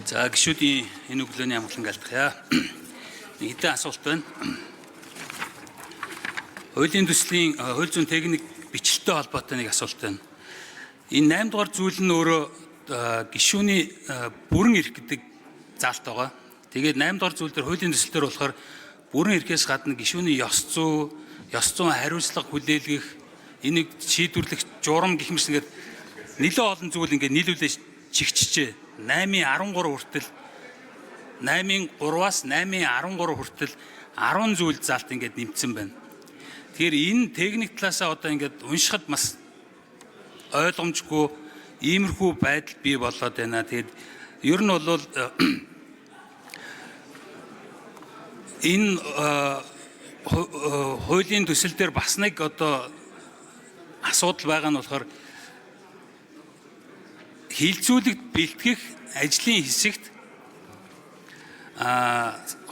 За гишүүдийн энэ өглөөний амгалан галдахъя. Нэг хэдэн асуулт байна. Хуулийн төслийн хууль зүйн техник бичлэлтэй холбоотой нэг асуулт байна. Энэ 8 дугаар зүйл нь өөрөө гишүүний бүрэн эрх гэдэг заалт байгаа. Тэгээд 8 дугаар зүйл дээр хуулийн төсөл дээр болохоор бүрэн эрхээс гадна гишүүний ёс зүйн хариуцлага хүлээлгэх, энийг шийдвэрлэх журам гэх мэт ингээд нэлээд олон зүйл ингээд нийлүүлж чигчжээ. 8-13 хүртэл 8-3-аас 8-13 хүртэл 10 зүйл заалт ингээд нэмсэн байна. Тэгэхээр энэ техник талаасаа одоо ингээд уншихад бас ойлгомжгүй иймэрхүү байдал бий болоод байна. Тэгээд ер нь бол энэ хуулийн төсөл дээр бас нэг одоо асуудал байгаа нь болохоор хилцүүлэгт бэлтгэх ажлын хэсэгт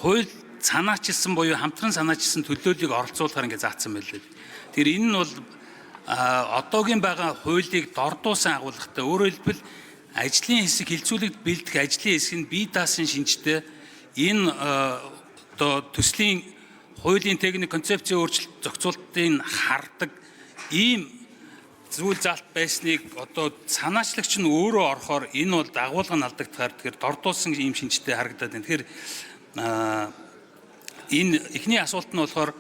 хууль санаачилсан буюу хамтран санаачилсан төлөөллийг оролцуулахаар ингээд заасан байлээ. Тэгэхээр энэ нь бол одоогийн байгаа хуулийг дордуусан агуулгатай. Өөрөөр хэлбэл ажлын хэсэг хилцүүлэгт бэлтгэх ажлын хэсэг нь бие даасан шинжтэй энэ одоо төслийн хуулийн техник концепцийн өөрчлөлт зохицуултыг хардаг ийм зүйл заалт байсныг одоо санаачлагч нь өөрөө орохоор энэ бол дагуулга нь алдагдахаар тэгэхээр дордуулсан ийм шинжтэй харагдаад байна. Тэгэхээр энэ эхний асуулт нь болохоор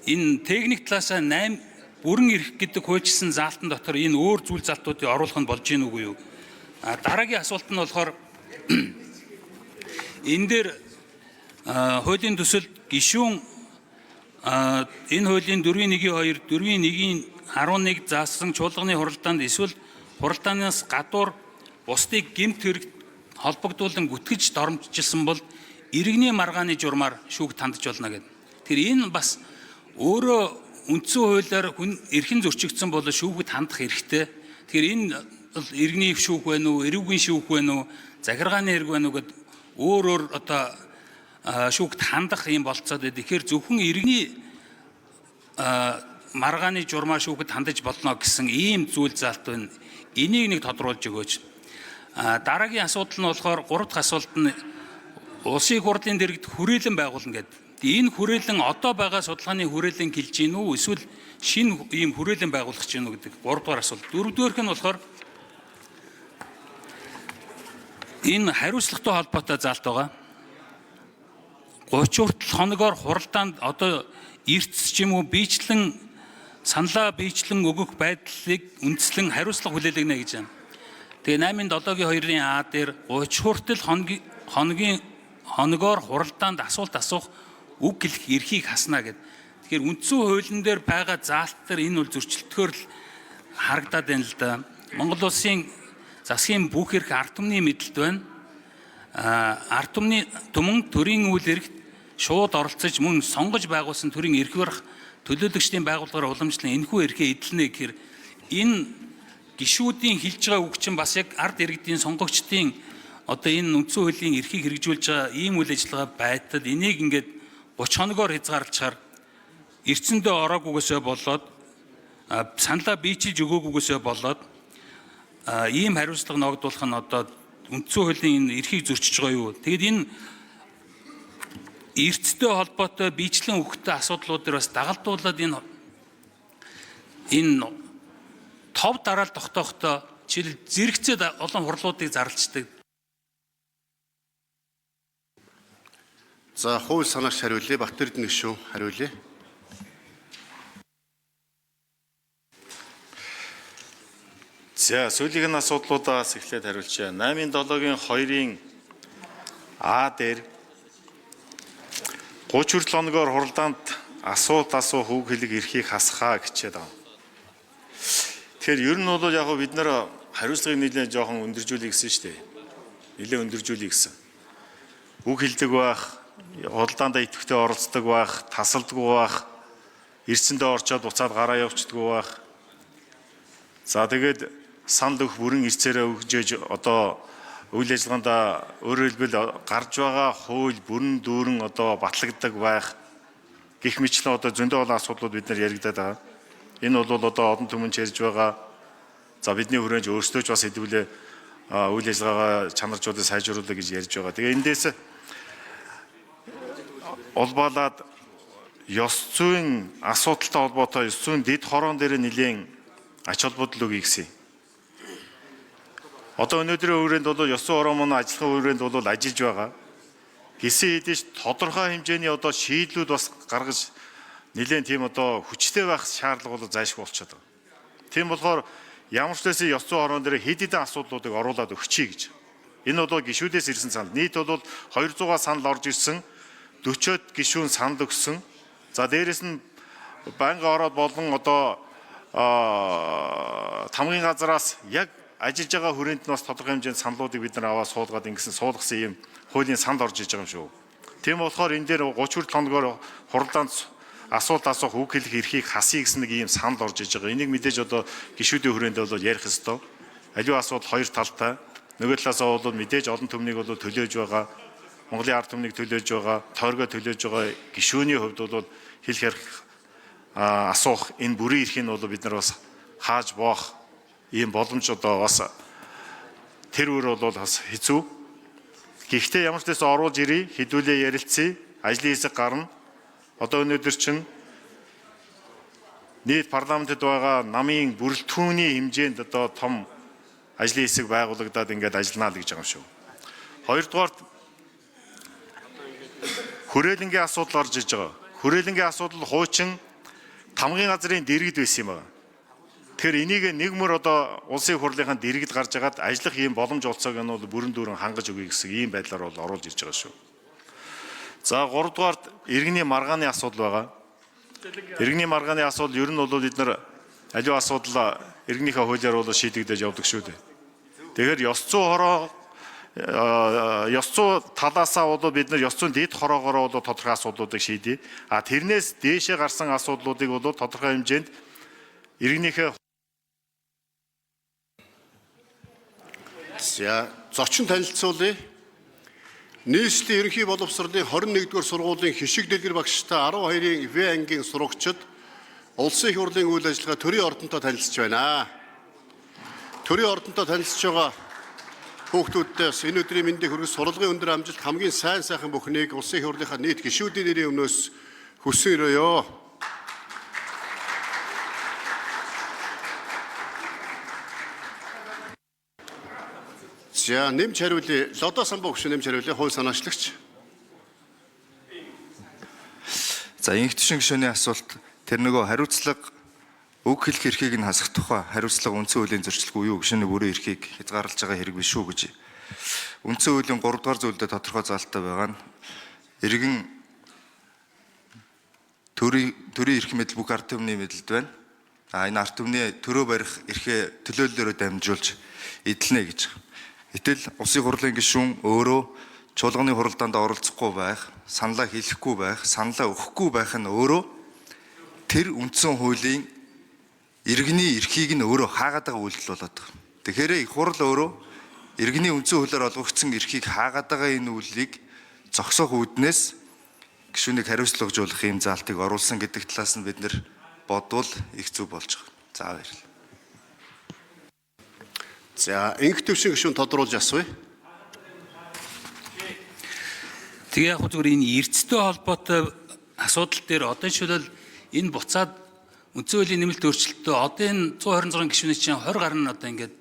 энэ техник талаасаа 8 бүрэн эрх гэдэг хуульчилсан заалтан дотор энэ өөр зүйл заалтуудыг оруулах нь болж гин үгүй юу? Дараагийн асуулт нь болохоор энэ дээр хуулийн төсөлд гишүүн энэ хуулийн 4.1.2 4.1 11 заасан чуулганы хуралдаанд эсвэл хуралдаанаас гадуур бусдыг гэмт хэрэгт холбогдуулан гүтгэж доромжилсан бол иргэний маргааны журмаар шүүгт хандж болно гэдэг. Тэр энэ бас өөрөө үндсэн хуулиар хүн эрхэн зөрчигдсөн бол шүүгт хандах эрхтэй. Тэгэхээр энэ иргэний шүүх байна уу, эрүүгийн шүүх байна уу, захиргааны хэрэг байна уу гэд өөр одоо шүүгт хандах юм болцоод байдаг. Тэгэхээр зөвхөн иргэний маргааны журмаар шүүхэд хандаж болно гэсэн ийм зүйл заалт байна. Энийг нэг тодруулж өгөөч. Дараагийн асуудал нь болохоор 3 дахь асуулт нь улсын их хурлын дэргэд хүрээлэн байгуулна гэдэг. Энэ хүрээлэн одоо байгаа судалгааны хүрээлэн хэлж гин үү эсвэл шинэ ийм хүрээлэн байгуулах гэж гин үү гэдэг 3 дугаар асуулт. 4 дугаарх нь болохоор энэ хариуцлагатай холбоотой заалт байгаа. 30 хүртэл хоногоор хуралдаанд одоо эрдэс ч юм уу биечлэн саналаа биечлэн өгөх байдлыг үндслэн хариуцлага хүлээлгэнэ гэж байна. Тэгээ 8-7-2-ын А дээр 30 хүртэл хоногоор хуралдаанд асуулт асуух үг гэлэх эрхийг хасна гэдэг. Тэгэхээр үндсэн хуулийн дээр байгаа заалт дээр энэ бол зөрчилдөхөөр л харагдаад байна л да. Монгол улсын засгийн бүх эрх ард түмний мэдлэлд байна. Ард түмний түмэн төрийн үйл эрхт шууд оролцож мөн сонгож байгуулсан төрийн эрх барих төлөөлөгчдийн байгууллагаар уламжлан энэхүү эрхээ эдэлнэ гэхээр энэ гишүүдийн хэлж байгаа үг чинь бас яг ард иргэдийн сонгогчдын одоо энэ үндсэн хуулийн эрхийг хэрэгжүүлж байгаа ийм үйл ажиллагаа байтал энийг ингээд 30 хоногоор хязгаарлахаар эрдсэндээ ороогүйгээсээ болоод саналаа биечилж өгөөгүйгээсээ болоод ийм хариуцлага ногдуулах нь одоо үндсэн хуулийн энэ эрхийг зөрчиж байгаа юу. Тэгэд энэ эрдтэй холбоотой биечлэн өгөхтэй асуудлууд дээр бас дагалдуулаад энэ тов дараал тогтоохтой жишээл зэрэгцээд олон хурлуудыг зарлцдаг. За хууль санаач хариулъя. Батэрдэн гишүүн хариулъя. За сүүлийн асуудлуудаас эхлээд хариулчаа. 8-7-2-ын А дээр 30 хүртэл хоногоор хуралдаанд асуулт асуух үг хэлэг эрхийг хасхаа гэчээд байна. Тэгэхээр ер нь бол яг бид нэр хариуцлагыг нэлээд жоохон өндөржүүлэх гэсэн шүү дээ. Нэлээд өндөржүүлэх гэсэн. Үг хэлдэг байх, хуралдаанд идэвхтэй оролцдог байх, тасалддаг байх, эрдсэндээ орчоод буцаад гараа явуулдаг байх. За тэгээд санал өгөх бүрэн эрсээрээ өгжээж одоо үйл ажиллагаанд өөрөөр хэлбэл гарч байгаа хууль бүрэн дүүрэн одоо батлагддаг байх гэх мэтлэн одоо зөндөө олон асуудлууд бид нар яригадаад байгаа. Энэ бол одоо одон түмэн ярьж байгаа. За бидний хүрээнд өөрсдөө ч бас хэдвүлээ үйл ажиллагаагаа чанаржуудыг сайжруулах гэж ярьж байгаа. Тэгээ эндээс улбаалаад ёс зүйн асуудалтай холбоотой ёс зүйн дэд хороон дээр нэлийн ач холбогдол өгье гэсэн. Одоо өнөөдрийн хүрээнд бол ёс зүйн хорон маань ажиллах хүрээнд бол ажиллаж байгаа. Гэсэн хэдий ч тодорхой хэмжээний одоо шийдлүүд бас гаргаж нэлийн тийм одоо хүчтэй байх шаардлага бол зайлшгүй болчиход байгаа. Тийм болохоор ямар ч төсөө ёс зүйн хорон дээр хэд хэдэн асуудлуудыг оруулаад өгчий гэж. Энэ бол гишүүдээс ирсэн санал. Нийт бол 200-аа санал орж ирсэн. 40-од гишүүн санал өгсөн. За дээрэс нь банк ороод болон одоо тамгын газраас яг ажиллаж байгаа хүрээнд нь бас тодорхой хэмжээнд саналуудыг бид нар аваад суулгаад ингэсэн суулгасан ийм хуулийн санал орж иж байгаа юм шүү. Тийм болохоор энэ дээр 30 хоногоор хуралдаанд асуулт асуух үг хэлэх эрхийг хасъя гэсэн нэг ийм санал орж иж байгаа. Энийг мэдээж одоо гишүүдийн хүрээнд бол ярих ёстой. Аливаа асуудал хоёр талтай. Нөгөө талаасаа бол мэдээж олон түмнийг бол төлөөж байгаа. Монголын ард түмнийг төлөөж байгаа, тойргоо төлөөж байгаа гишүүний хувьд бол хэл хэрэг асуух энэ бүрийн эрхийг бол бид нар бас хааж боох ийм боломж одоо бас тэр үр бол бас хэцүү. Гэхдээ ямар ч төс оруулж ирээ, хэдүүлээ ярилцъя, ажлын хэсэг гарна. Одоо өнөөдөр чинь нийт парламентэд байгаа намын бүрэлдэхүүний хэмжээнд одоо том ажлын хэсэг байгуулагдаад ингээд ажиллана л гэж байгаа юм шүү. Хоёрдугаар хүрээлэнгийн асуудал орж иж байгаа. Хүрээлэнгийн асуудал хуучин тамгын газрын дэргэд байсан юм байна. Тэгэхээр энийг нэг мөр одоо улсын хурлынхаа дэргэд гарч агаад ажиллах ийм боломж олцоог нь бол бүрэн дүүрэн хангаж өгье гэсэн ийм байдлаар бол оруулж ирж байгаа шүү. За 3 дугаарт иргэний маргааны асуудал байгаа. Иргэний маргааны асуудал ер нь бол бид нар аливаа асуудал иргэнийхээ хуулиар бол шийдэгдэж явдаг шүү дээ. Тэгэхээр ёс зүйн хороо ёс зүйн талаасаа бол бид нар ёс зүйн дэд хороогоор бол тодорхой асуудлуудыг шийдэе. А тэрнээс дээшээ гарсан асуудлуудыг бол тодорхой хэмжээнд иргэнийхээ За зочин танилцуулъя. Нийслэлийн ерөнхий боловсролын 21-р сургуулийн хишиг дэлгэр багштай 12-ын В ангийн сурагчид улсын их хурлын үйл ажиллагаа төрийн ордонтой танилцж байна. Төрийн ордонтой танилцж байгаа хүүхдүүдээс энэ өдрийн мэндийг хүргэж сурлагын өндөр амжилт хамгийн сайн сайхан бүхнийг улсын их хурлынхаа нийт гишүүдийн нэрийн өмнөөс хүсэн өрөөё. За нэмж хариулъя. Лодо самбуу гишүүн нэмж хариулъя. Хууль санаачлагч. За инх тушин гишүүний асуулт тэр нөгөө хариуцлага үг хэлэх эрхийг нь хасах тухай хариуцлага үндсэн хуулийн зөрчилгүй юу гишүүний бүрэн эрхийг хязгаарлаж байгаа хэрэг биш үү гэж. Үндсэн хуулийн 3 дугаар зүйлдээ тодорхой заалтай байгаа нь иргэн төрийн эрх мэдэл бүх ард түмний мэдэлд байна. Энэ ард түмний төрөө барих эрхээ төлөөллөөрөө дамжуулж эдэлнэ гэж. Гэтэл улсын хурлын гишүүн өөрөө чуулганы хуралдаанд оролцохгүй байх, саналаа хэлэхгүй байх, саналаа өгөхгүй байх нь өөрөө тэр үндсэн хуулийн иргэний эрхийг нь өөрөө хаагаад байгаа үйлдэл болоод байна. Тэгэхээр их хурл өөрөө иргэний үндсэн хуулиар олгогдсон эрхийг хаагаад байгаа энэ үйлийг зогсоох үүднээс гишүүнийг хариуцлагажуулах юм заалтыг оруулсан гэдэг талаас нь бид нэр бодвол их зүг болж байгаа. За баярлалаа. За инх төвшин гишүүн тодруулж асууя. Тэгээ яг зүгээр энэ эрдэстэй холбоотой асуудал дээр одоо жишээлбэл энэ буцаад үндсэн хуулийн нэмэлт өөрчлөлтөө одоо энэ 126 гишүүний чинь 20 гаруй нь одоо ингээд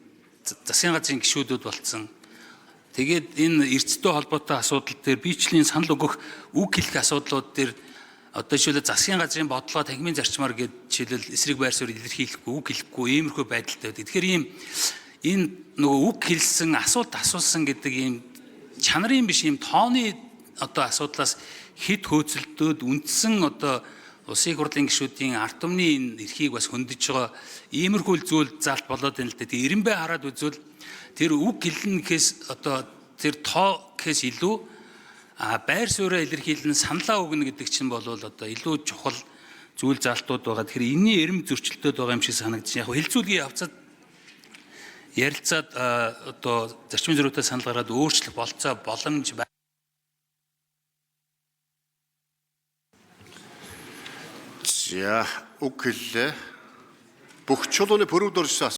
засгийн газрын гишүүдүүд болцсон. Тэгээд энэ эрдэстэй холбоотой асуудал дээр биечлэлийн санал өгөх үг хэлэх асуудлууд дээр одоо жишээлбэл засгийн газрын бодлого танхимын зарчмаар гээд жишээлбэл эсрэг байр суурь илэрхийлэхгүй үг хэлэхгүй иймэрхүү байдалтай байдаг. Тэгэхээр ийм энэ нөгөө үг хэлсэн асуулт асуусан гэдэг ийм чанарын биш ийм тооны одоо асуудлаас хэд хөөцөлдөөд үндсэн одоо улсын хурлын гишүүдийн ард түмний энэ эрхийг бас хөндөж байгаа иймэрхүү зүйл заалт болоод байна л да. Тэгээ эренбай хараад үзвэл тэр үг хэлнэ гэхээс одоо тэр тоо гэхээс илүү байр сууриа илэрхийлэн саналаа өгнө гэдэг чинь бол одоо илүү чухал зүйл заалтууд байгаа. Тэгэхээр энэний эрэм зөрчилдөд байгаа юм шиг санагдаж байна. Яг хэлцүүлгийн явцад ярилцаад одоо зарчмын зөрүүтэй санал гаргаад өөрчлөх болцоо боломж байна. За үг хэллээ. Бүх чулууны пөрөвд орсон